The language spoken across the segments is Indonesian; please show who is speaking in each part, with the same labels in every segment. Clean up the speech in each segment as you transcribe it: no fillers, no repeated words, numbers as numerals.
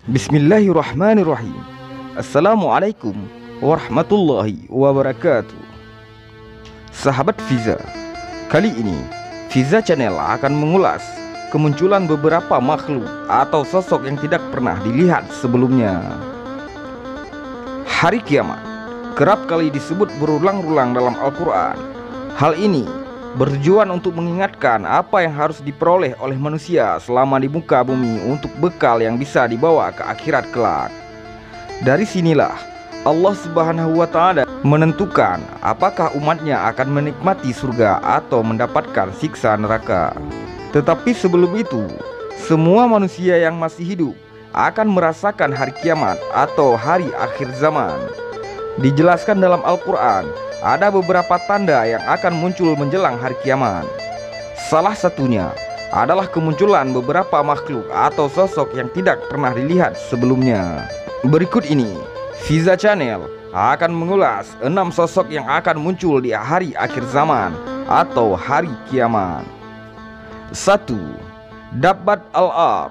Speaker 1: Bismillahirrahmanirrahim. Assalamualaikum warahmatullahi wabarakatuh. Sahabat Fiza, kali ini Fiza Channel akan mengulas kemunculan beberapa makhluk atau sosok yang tidak pernah dilihat sebelumnya. Hari kiamat kerap kali disebut berulang-ulang dalam Al-Quran. Hal ini bertujuan untuk mengingatkan apa yang harus diperoleh oleh manusia selama di muka bumi untuk bekal yang bisa dibawa ke akhirat kelak. Dari sinilah Allah Subhanahu wa Ta'ala menentukan apakah umatnya akan menikmati surga atau mendapatkan siksa neraka. Tetapi sebelum itu, semua manusia yang masih hidup akan merasakan hari kiamat atau hari akhir zaman. Dijelaskan dalam Al-Quran, ada beberapa tanda yang akan muncul menjelang hari kiamat. Salah satunya adalah kemunculan beberapa makhluk atau sosok yang tidak pernah dilihat sebelumnya. Berikut ini Fiza Channel akan mengulas 6 sosok yang akan muncul di hari akhir zaman atau hari kiamat. 1. Dabbat al-ar.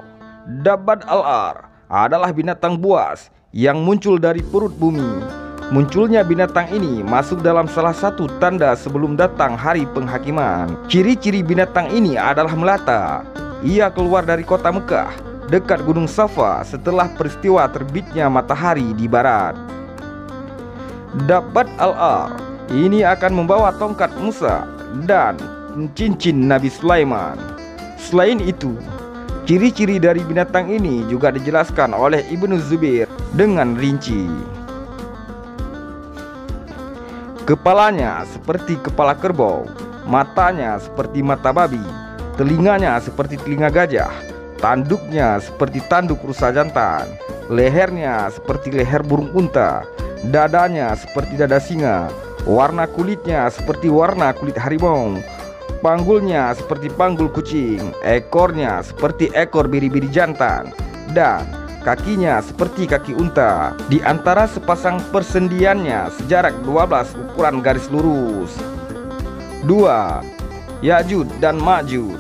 Speaker 1: Dabbat al-ar adalah binatang buas yang muncul dari perut bumi. Munculnya binatang ini masuk dalam salah satu tanda sebelum datang hari penghakiman. Ciri-ciri binatang ini adalah melata. Ia keluar dari kota Mekah dekat Gunung Safa setelah peristiwa terbitnya matahari di barat. Dabbat al-ar ini akan membawa tongkat Musa dan cincin Nabi Sulaiman. Selain itu, ciri-ciri dari binatang ini juga dijelaskan oleh Ibnu Zubair dengan rinci. Kepalanya seperti kepala kerbau, matanya seperti mata babi, telinganya seperti telinga gajah, tanduknya seperti tanduk rusa jantan, lehernya seperti leher burung unta, dadanya seperti dada singa, warna kulitnya seperti warna kulit harimau, panggulnya seperti panggul kucing, ekornya seperti ekor biri-biri jantan, dan kakinya seperti kaki unta. Di antara sepasang persendiannya sejarak 12 ukuran garis lurus. 2. Ya'jud dan Ma'jud.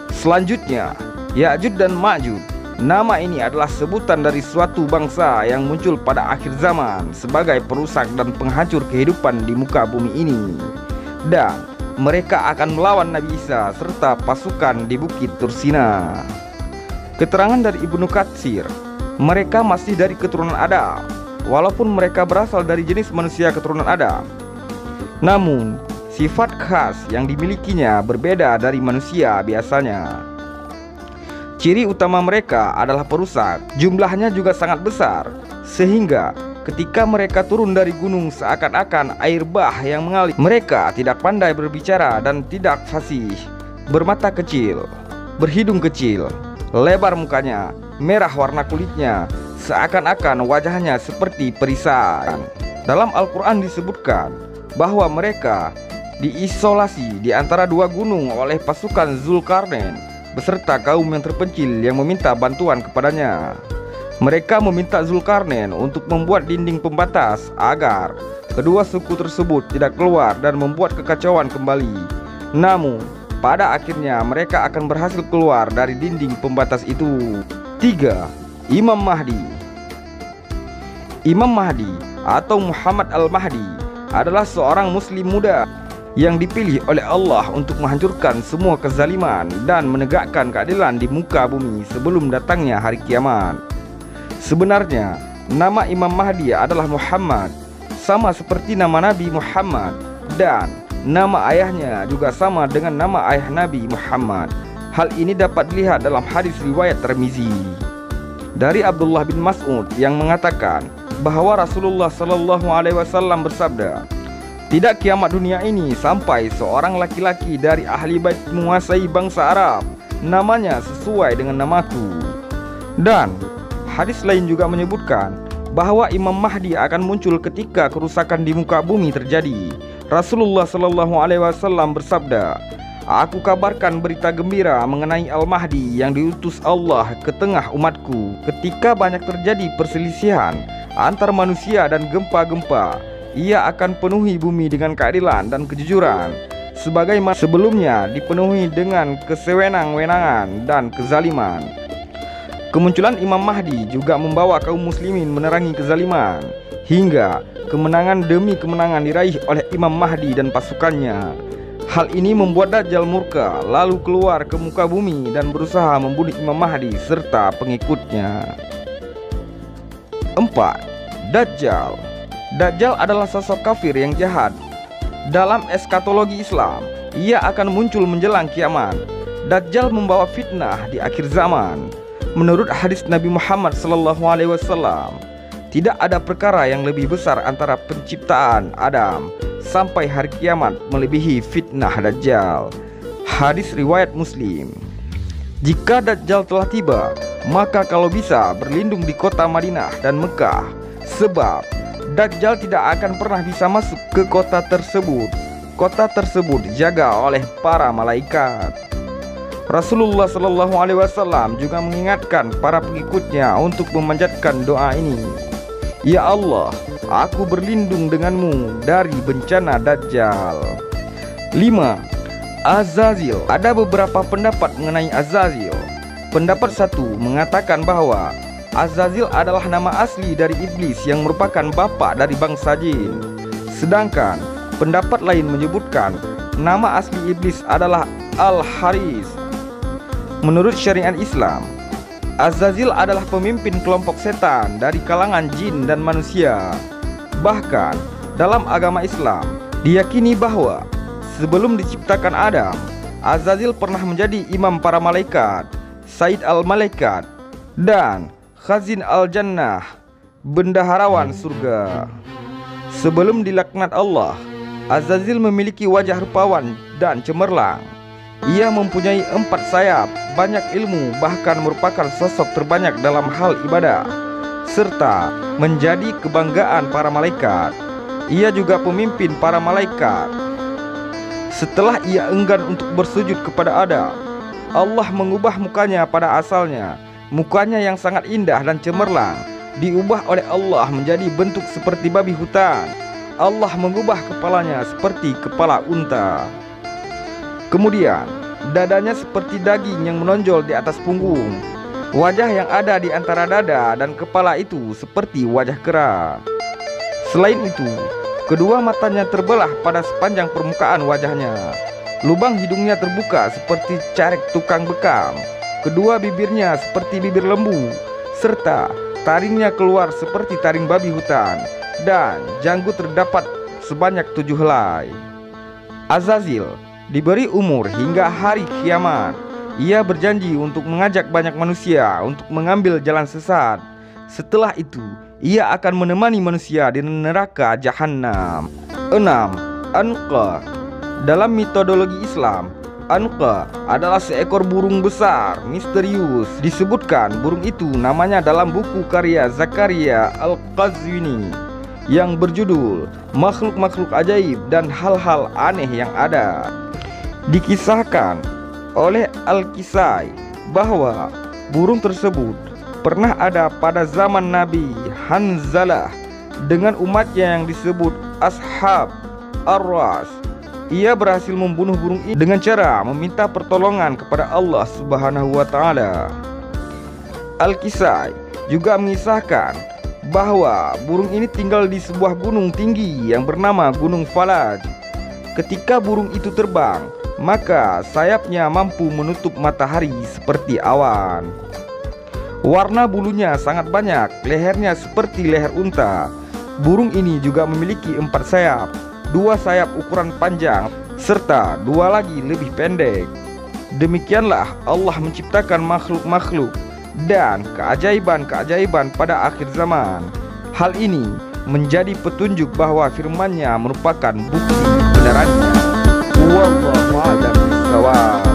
Speaker 1: Selanjutnya, Ya'jud dan Ma'jud. Nama ini adalah sebutan dari suatu bangsa yang muncul pada akhir zaman sebagai perusak dan penghancur kehidupan di muka bumi ini. Dan mereka akan melawan Nabi Isa serta pasukan di Bukit Tursina. Keterangan dari Ibnu Katsir, mereka masih dari keturunan Adam, walaupun mereka berasal dari jenis manusia keturunan Adam. Namun, sifat khas yang dimilikinya berbeda dari manusia biasanya. Ciri utama mereka adalah perusak. Jumlahnya juga sangat besar, sehingga ketika mereka turun dari gunung seakan-akan air bah yang mengalir. Mereka tidak pandai berbicara dan tidak fasih, bermata kecil, berhidung kecil, lebar mukanya, merah warna kulitnya, seakan-akan wajahnya seperti perisai. Dalam Al-Quran disebutkan bahwa mereka diisolasi di antara dua gunung oleh pasukan Zulkarnain beserta kaum yang terpencil yang meminta bantuan kepadanya. Mereka meminta Zulkarnain untuk membuat dinding pembatas agar kedua suku tersebut tidak keluar dan membuat kekacauan kembali. Namun pada akhirnya mereka akan berhasil keluar dari dinding pembatas itu. 3. Imam Mahdi. Imam Mahdi atau Muhammad Al-Mahdi adalah seorang muslim muda yang dipilih oleh Allah untuk menghancurkan semua kezaliman dan menegakkan keadilan di muka bumi sebelum datangnya hari kiamat. Sebenarnya, nama Imam Mahdi adalah Muhammad, sama seperti nama Nabi Muhammad, dan nama ayahnya juga sama dengan nama ayah Nabi Muhammad. Hal ini dapat dilihat dalam hadis riwayat Tirmizi dari Abdullah bin Mas'ud yang mengatakan bahwa Rasulullah Shallallahu Alaihi Wasallam bersabda, "Tidak kiamat dunia ini sampai seorang laki-laki dari ahli bait menguasai bangsa Arab, namanya sesuai dengan namaku." Dan hadis lain juga menyebutkan bahwa Imam Mahdi akan muncul ketika kerusakan di muka bumi terjadi. Rasulullah Shallallahu Alaihi Wasallam bersabda, "Aku kabarkan berita gembira mengenai Al-Mahdi yang diutus Allah ke tengah umatku. Ketika banyak terjadi perselisihan antar manusia dan gempa-gempa, ia akan penuhi bumi dengan keadilan dan kejujuran, sebagaimana sebelumnya dipenuhi dengan kesewenang-wenangan dan kezaliman. Kemunculan Imam Mahdi juga membawa kaum muslimin menerangi kezaliman, hingga kemenangan demi kemenangan diraih oleh Imam Mahdi dan pasukannya. Hal ini membuat Dajjal murka, lalu keluar ke muka bumi dan berusaha membunuh Imam Mahdi serta pengikutnya. 4. Dajjal. Dajjal adalah sosok kafir yang jahat. Dalam eskatologi Islam, ia akan muncul menjelang kiamat. Dajjal membawa fitnah di akhir zaman. Menurut hadis Nabi Muhammad SAW, tidak ada perkara yang lebih besar antara penciptaan Adam sampai hari kiamat melebihi fitnah Dajjal. Hadis riwayat Muslim. Jika Dajjal telah tiba, maka kalau bisa berlindung di kota Madinah dan Mekah, sebab Dajjal tidak akan pernah bisa masuk ke kota tersebut. Kota tersebut dijaga oleh para malaikat. Rasulullah SAW juga mengingatkan para pengikutnya untuk memanjatkan doa ini. Ya Allah, aku berlindung denganmu dari bencana Dajjal. 5. Azazil. Ada beberapa pendapat mengenai Azazil. Pendapat satu mengatakan bahwa Azazil adalah nama asli dari iblis yang merupakan bapa dari bangsa jin. Sedangkan pendapat lain menyebutkan nama asli iblis adalah Al-Haris. Menurut syariat Islam, Azazil adalah pemimpin kelompok setan dari kalangan jin dan manusia. Bahkan dalam agama Islam diyakini bahwa sebelum diciptakan Adam, Azazil pernah menjadi imam para malaikat, Said al-Malaikat, dan Khazin al-Jannah, bendaharawan surga. Sebelum dilaknat Allah, Azazil memiliki wajah rupawan dan cemerlang. Ia mempunyai 4 sayap, banyak ilmu, bahkan merupakan sosok terbanyak dalam hal ibadah, serta menjadi kebanggaan para malaikat. Ia juga pemimpin para malaikat. Setelah ia enggan untuk bersujud kepada Adam, Allah mengubah mukanya pada asalnya. Mukanya yang sangat indah dan cemerlang diubah oleh Allah menjadi bentuk seperti babi hutan. Allah mengubah kepalanya seperti kepala unta. Kemudian dadanya seperti daging yang menonjol di atas punggung. Wajah yang ada di antara dada dan kepala itu seperti wajah kera. Selain itu, kedua matanya terbelah pada sepanjang permukaan wajahnya. Lubang hidungnya terbuka seperti carek tukang bekam. Kedua bibirnya seperti bibir lembu, serta taringnya keluar seperti taring babi hutan, dan janggut terdapat sebanyak 7 helai. Azazil diberi umur hingga hari kiamat. Ia berjanji untuk mengajak banyak manusia untuk mengambil jalan sesat. Setelah itu, ia akan menemani manusia di neraka Jahannam. 6. Anqa. Dalam metodologi Islam, Anqa adalah seekor burung besar, misterius. Disebutkan burung itu namanya dalam buku karya Zakaria Al-Qazwini yang berjudul Makhluk-makhluk ajaib dan hal-hal aneh yang ada. Dikisahkan oleh Al-Kisai bahwa burung tersebut pernah ada pada zaman Nabi Hanzalah dengan umatnya yang disebut Ashab Ar-Ras. Ia berhasil membunuh burung ini dengan cara meminta pertolongan kepada Allah Subhanahu wa Ta'ala. Al-Kisai juga mengisahkan bahwa burung ini tinggal di sebuah gunung tinggi yang bernama Gunung Falaj. Ketika burung itu terbang, maka sayapnya mampu menutup matahari seperti awan. Warna bulunya sangat banyak, lehernya seperti leher unta. Burung ini juga memiliki 4 sayap, 2 sayap ukuran panjang, serta 2 lagi lebih pendek. Demikianlah Allah menciptakan makhluk-makhluk dan keajaiban-keajaiban pada akhir zaman. Hal ini menjadi petunjuk bahwa firman-Nya merupakan bukti kebenarannya. Wallahu a'lam bishawab.